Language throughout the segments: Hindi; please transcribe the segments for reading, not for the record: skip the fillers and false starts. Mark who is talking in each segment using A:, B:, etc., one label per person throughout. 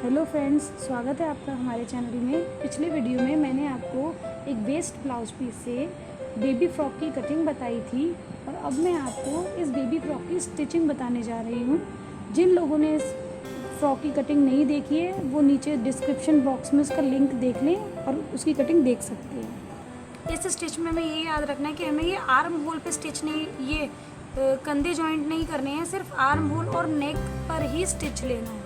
A: हेलो फ्रेंड्स, स्वागत है आपका हमारे चैनल में। पिछले वीडियो में मैंने आपको एक वेस्ट ब्लाउज पीस से बेबी फ्रॉक की कटिंग बताई थी और अब मैं आपको इस बेबी फ्रॉक की स्टिचिंग बताने जा रही हूँ। जिन लोगों ने इस फ्रॉक की कटिंग नहीं देखी है वो नीचे डिस्क्रिप्शन बॉक्स में उसका लिंक देख लें और उसकी कटिंग देख सकते हैं। इस स्टिच में हमें ये याद रखना है कि हमें ये आर्म होल पे स्टिच नहीं, ये कंधे जॉइंट नहीं करने हैं, सिर्फ आर्म होल और नेक पर ही स्टिच लेना है।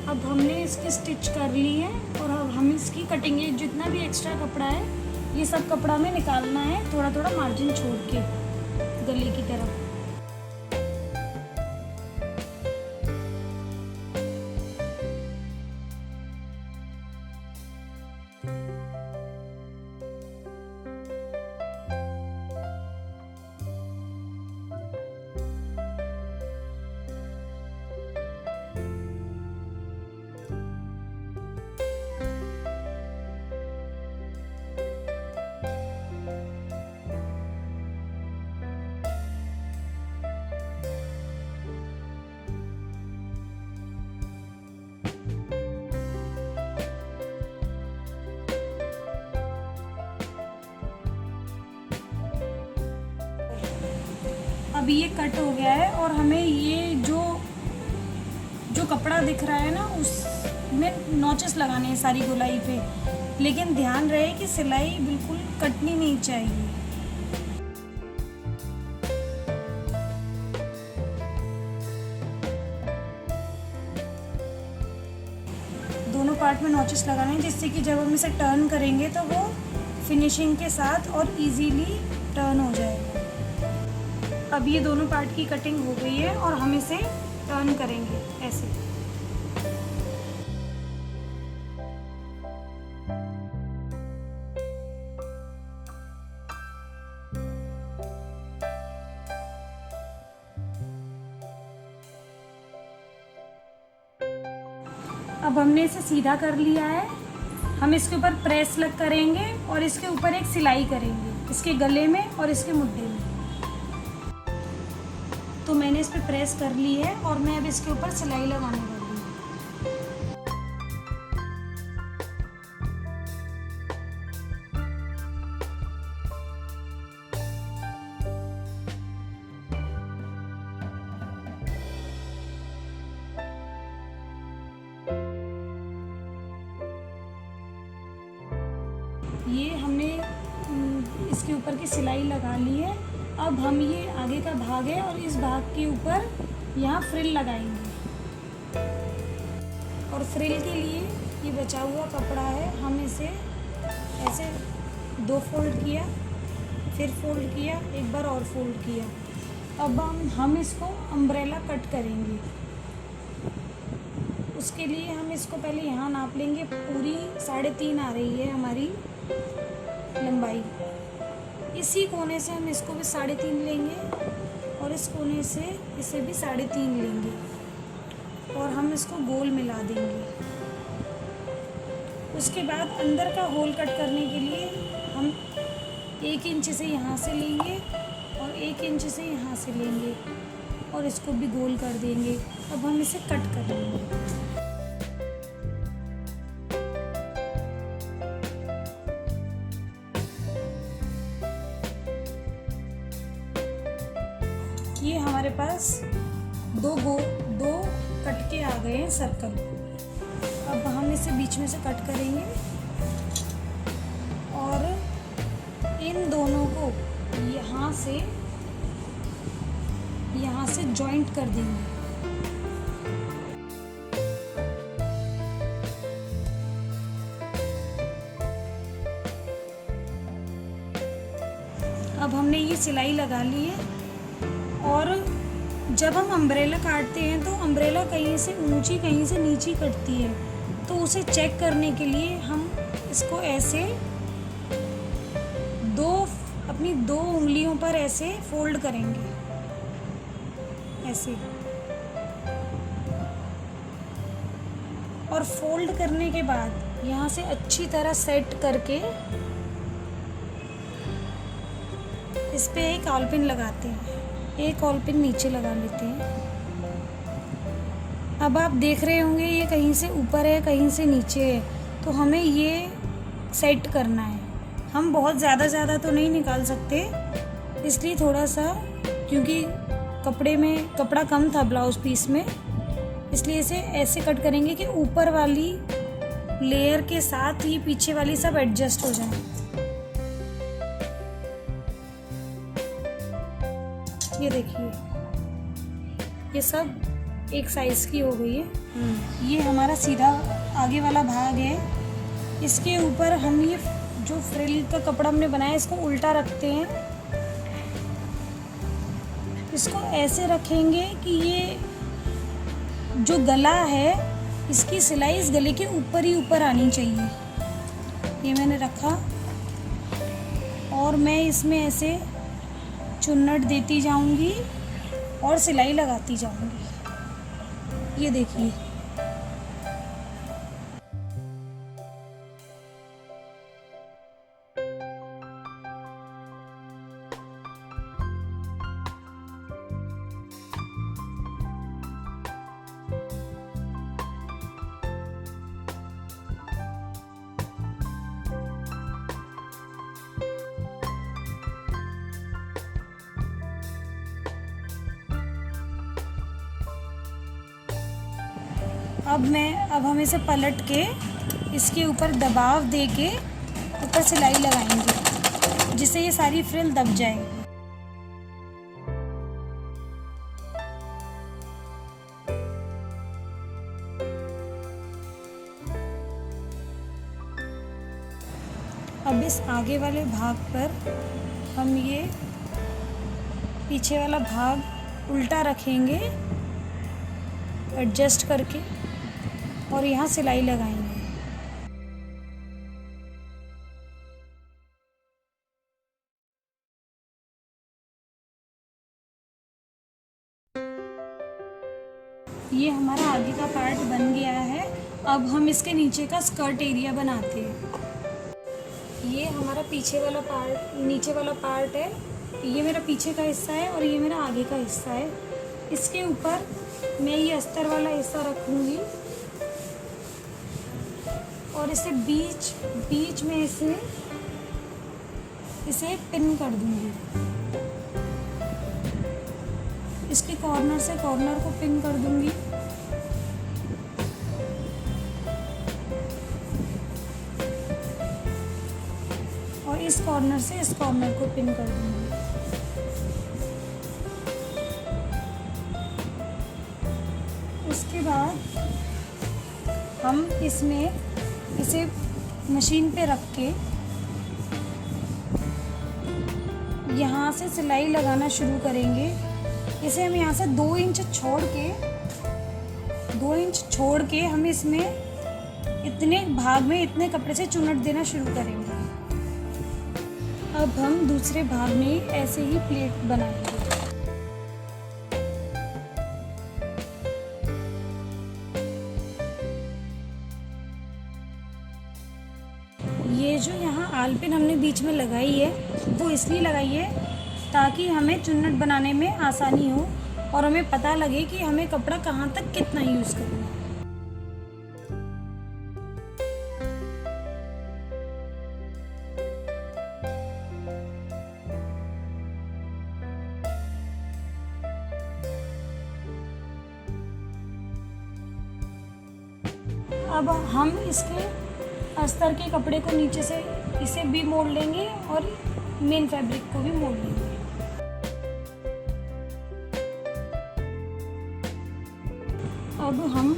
A: अब हमने इसकी स्टिच कर ली है और अब हम इसकी कटिंग, जितना भी एक्स्ट्रा कपड़ा है ये सब कपड़ा में निकालना है, थोड़ा थोड़ा मार्जिन छोड़ के गले की तरफ। अभी ये कट हो गया है और हमें ये जो कपड़ा दिख रहा है ना उसमें नॉचेस लगाने हैं सारी गोलाई पे, लेकिन ध्यान रहे कि सिलाई बिल्कुल कटनी नहीं चाहिए। दोनों पार्ट में नॉचेस लगाने हैं जिससे कि जब हम इसे टर्न करेंगे तो वो फिनिशिंग के साथ और इजीली टर्न हो जाएगा। अब ये दोनों पार्ट की कटिंग हो गई है और हम इसे टर्न करेंगे ऐसे। अब हमने इसे सीधा कर लिया है। हम इसके ऊपर प्रेस करेंगे और इसके ऊपर एक सिलाई करेंगे, इसके गले में और इसके मुड्ढे में। तो मैंने इस पे प्रेस कर ली है और मैं अब इसके ऊपर सिलाई लगाने वाली हूँ। ये हमने इसके ऊपर की सिलाई लगा ली है। अब हम ये आगे का भाग है और इस भाग के ऊपर यहाँ फ्रिल लगाएंगे और फ्रिल के लिए ये बचा हुआ कपड़ा है, हम इसे ऐसे 2 फोल्ड किया, फिर फोल्ड किया, एक बार और फोल्ड किया। अब हम इसको अम्ब्रेला कट करेंगे। उसके लिए हम इसको पहले यहाँ नाप लेंगे, पूरी 3.5 आ रही है हमारी लंबाई। इसी कोने से हम इसको भी 3.5 लेंगे और इस कोने से इसे भी 3.5 लेंगे और हम इसको गोल मिला देंगे। उसके बाद अंदर का होल कट करने के लिए हम 1 इंच से यहाँ से लेंगे और 1 इंच से यहाँ से लेंगे और इसको भी गोल कर देंगे। अब हम इसे कट कर लेंगे। ये हमारे पास दो कट के आ गए हैं सर्कल। अब हम इसे बीच में से कट करेंगे और इन दोनों को यहाँ से जॉइंट कर देंगे। अब हमने ये सिलाई लगा ली है और जब हम अम्ब्रेला काटते हैं तो अम्ब्रेला कहीं से ऊंची कहीं से नीची कटती है, तो उसे चेक करने के लिए हम इसको ऐसे अपनी दो उंगलियों पर ऐसे फोल्ड करेंगे, ऐसे। और फोल्ड करने के बाद यहाँ से अच्छी तरह सेट करके इस पे एक ऑल पिन लगाते हैं, एक ऑल पिन नीचे लगा लेते हैं। अब आप देख रहे होंगे ये कहीं से ऊपर है कहीं से नीचे है, तो हमें ये सेट करना है। हम बहुत ज़्यादा तो नहीं निकाल सकते, इसलिए थोड़ा सा, क्योंकि कपड़ा कम था ब्लाउज़ पीस में, इसलिए इसे ऐसे कट करेंगे कि ऊपर वाली लेयर के साथ ही पीछे वाली सब एडजस्ट हो जाए। ये देखिए, ये सब एक साइज की हो गई है। ये हमारा सीधा आगे वाला भाग है। इसके ऊपर हम ये जो फ्रिल का कपड़ा हमने बनाया इसको उल्टा रखते हैं। इसको ऐसे रखेंगे कि ये जो गला है इसकी सिलाई इस गले के ऊपर ही ऊपर आनी चाहिए। ये मैंने रखा और मैं इसमें ऐसे चुन्नट देती जाऊंगी और सिलाई लगाती जाऊंगी। ये देखिए, अब हम इसे पलट के इसके ऊपर दबाव दे के ऊपर सिलाई लगाएंगे, जिससे ये सारी फ्रिल दब जाएगी। अब इस आगे वाले भाग पर हम ये पीछे वाला भाग उल्टा रखेंगे एडजस्ट करके और यहाँ सिलाई लगाएंगे। ये हमारा आगे का पार्ट बन गया है। अब हम इसके नीचे का स्कर्ट एरिया बनाते हैं। ये हमारा नीचे वाला पार्ट है। ये मेरा पीछे का हिस्सा है और ये मेरा आगे का हिस्सा है। इसके ऊपर मैं ये अस्तर वाला हिस्सा रखूँगी और इसे बीच में इसे पिन कर दूँगी। इसके कॉर्नर से कॉर्नर को पिन कर दूँगी। और इस कॉर्नर से इस कॉर्नर को पिन कर दूँगी। उसके बाद हम इसे मशीन पे रख के यहाँ से सिलाई लगाना शुरू करेंगे। इसे हम यहाँ से 2 इंच छोड़ के हम इसमें इतने भाग में इतने कपड़े से चुन्नट देना शुरू करेंगे। अब हम दूसरे भाग में ऐसे ही प्लेट बनाएंगे। ये जो यहाँ आल पिन हमने बीच में लगाई है वो इसलिए लगाई है ताकि हमें चुन्नट बनाने में आसानी हो और हमें पता लगे कि हमें कपड़ा कहाँ तक कितना यूज़ करना है। अब हम इसके अस्तर के कपड़े को नीचे से इसे भी मोड़ लेंगे और मेन फैब्रिक को भी मोड़ लेंगे। अब हम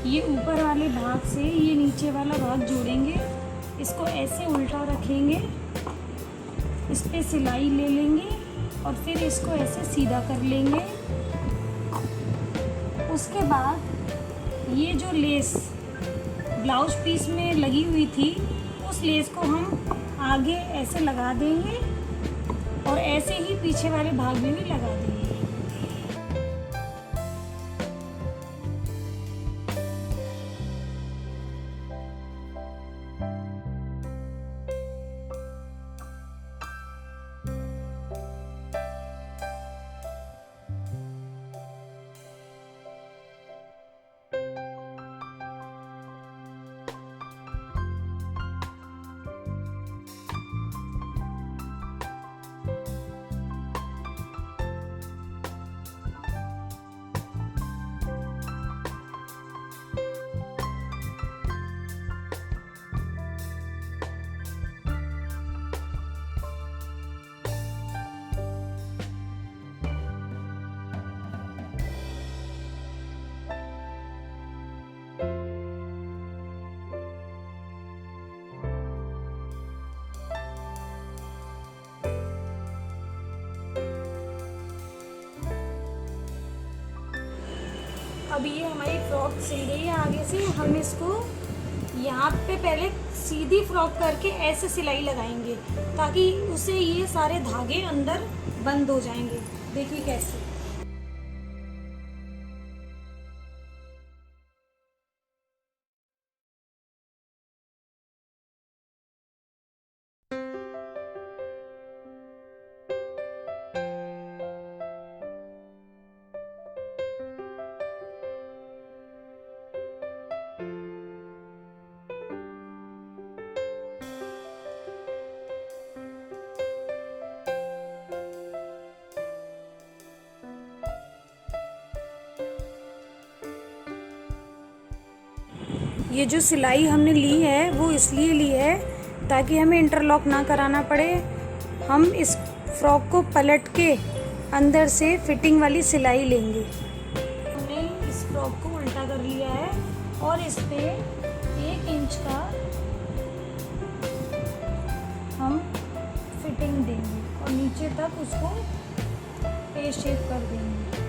A: ये ऊपर वाले भाग से ये नीचे वाला भाग जोड़ेंगे। इसको ऐसे उल्टा रखेंगे, इस पे सिलाई ले लेंगे और फिर इसको ऐसे सीधा कर लेंगे उसके बाद ये जो लेस ब्लाउज पीस में लगी हुई थी, उस लेस को हम आगे ऐसे लगा देंगे और ऐसे ही पीछे वाले भाग में भी लगा देंगे। अब ये हमारी फ्रॉक सिल गई है। आगे से हम इसको यहाँ पे पहले सीधी फ्रॉक करके ऐसे सिलाई लगाएंगे ताकि उसे ये सारे धागे अंदर बंद हो जाएंगे। देखिए कैसे। ये जो सिलाई हमने ली है वो इसलिए ली है ताकि हमें इंटरलॉक ना कराना पड़े। हम इस फ्रॉक को पलट के अंदर से फिटिंग वाली सिलाई लेंगे। हमने इस फ्रॉक को उल्टा कर लिया है और इस पे 1 इंच का हम फिटिंग देंगे और नीचे तक उसको ए शेप कर देंगे।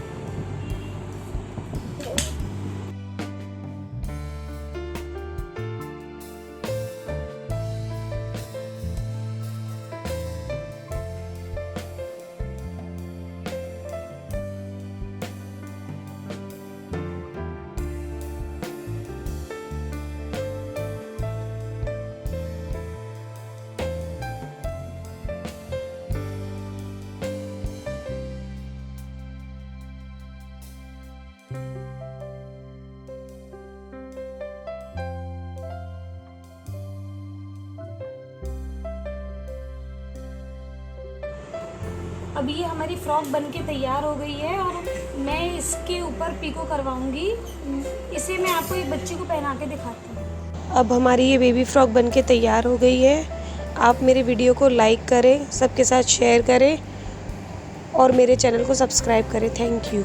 A: अब ये हमारी फ्रॉक बनके तैयार हो गई है और मैं इसके ऊपर पिको करवाऊंगी। इसे मैं आपको एक बच्चे को पहना के दिखाती हूँ।
B: अब हमारी ये बेबी फ्रॉक बनके तैयार हो गई है। आप मेरे वीडियो को लाइक करें, सबके साथ शेयर करें और मेरे चैनल को सब्सक्राइब करें। Thank you.